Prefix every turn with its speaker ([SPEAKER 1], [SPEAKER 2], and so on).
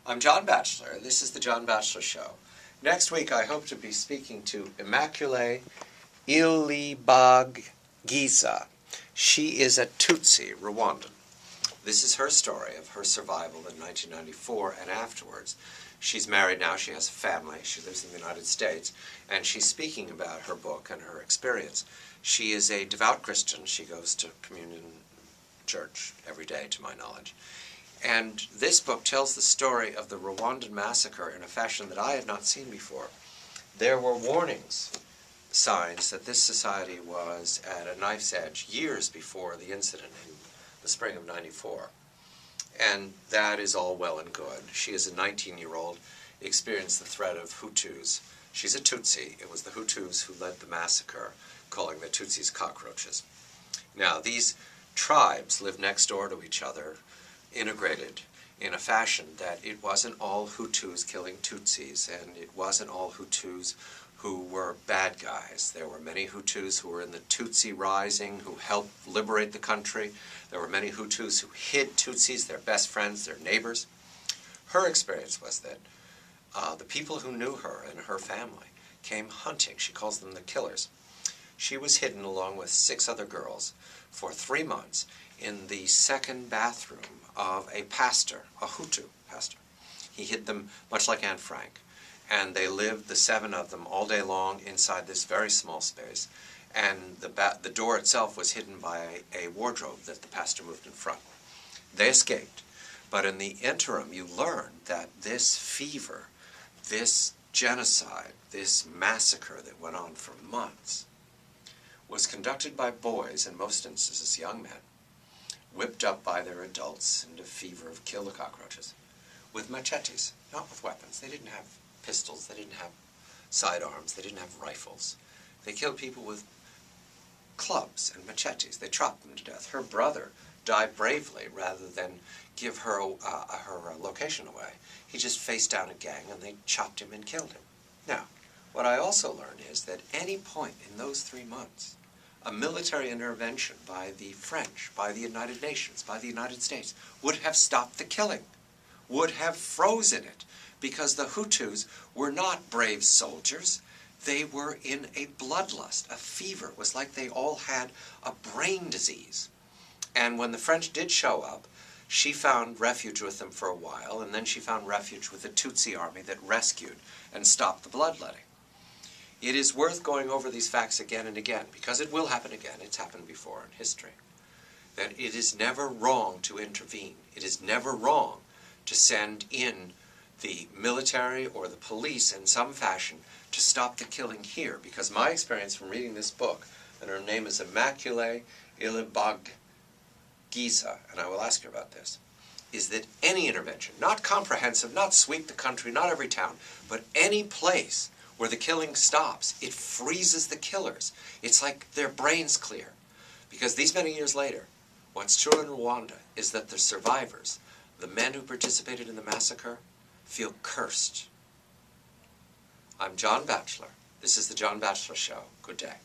[SPEAKER 1] I'm John Batchelor. This is the John Batchelor Show. Next week I hope to be speaking to Immaculée Ilibagiza. She is a Tutsi Rwandan. This is her story of her survival in 1994 and afterwards. She's married now, she has a family, she lives in the United States, and she's speaking about her book and her experience. She is a devout Christian. She goes to communion church every day, to my knowledge. And this book tells the story of the Rwandan massacre in a fashion that I had not seen before. There were warnings, signs that this society was at a knife's edge years before the incident in the spring of '94. And that is all well and good. She is a 19-year-old, experienced the threat of Hutus. She's a Tutsi. It was the Hutus who led the massacre, calling the Tutsis cockroaches. Now, these tribes live next door to each other, integrated in a fashion that it wasn't all Hutus killing Tutsis, and it wasn't all Hutus who were bad guys. There were many Hutus who were in the Tutsi Rising, who helped liberate the country. There were many Hutus who hid Tutsis, their best friends, their neighbors. Her experience was that the people who knew her and her family came hunting. She calls them the killers. She was hidden along with 6 other girls for 3 months in the second bathroom of a pastor, a Hutu pastor. He hid them much like Anne Frank. And they lived, the 7 of them, all day long inside this very small space. And the door itself was hidden by a wardrobe that the pastor moved in front. They escaped. But in the interim, you learn that this fever, this genocide, this massacre that went on for months, was conducted by boys, in most instances young men, whipped up by their adults into fever of kill the cockroaches, with machetes, not with weapons. They didn't have pistols, they didn't have sidearms, they didn't have rifles. They killed people with clubs and machetes. They chopped them to death. Her brother died bravely rather than give her her location away. He just faced down a gang and they chopped him and killed him. Now, what I also learned is that any point in those 3 months, a military intervention by the French, by the United Nations, by the United States, would have stopped the killing, would have frozen it, because the Hutus were not brave soldiers. They were in a bloodlust, a fever. It was like they all had a brain disease. And when the French did show up, she found refuge with them for a while, and then she found refuge with the Tutsi army that rescued and stopped the bloodletting. It is worth going over these facts again and again, because it will happen again. It's happened before in history. That it is never wrong to intervene. It is never wrong to send in the military or the police in some fashion to stop the killing here. Because my experience from reading this book, and her name is Immaculée Ilibagiza, and I will ask her about this, is that any intervention, not comprehensive, not sweep the country, not every town, but any place where the killing stops, it freezes the killers. It's like their brains clear. Because these many years later, what's true in Rwanda is that the survivors, the men who participated in the massacre, feel cursed. I'm John Batchelor. This is the John Batchelor Show. Good day.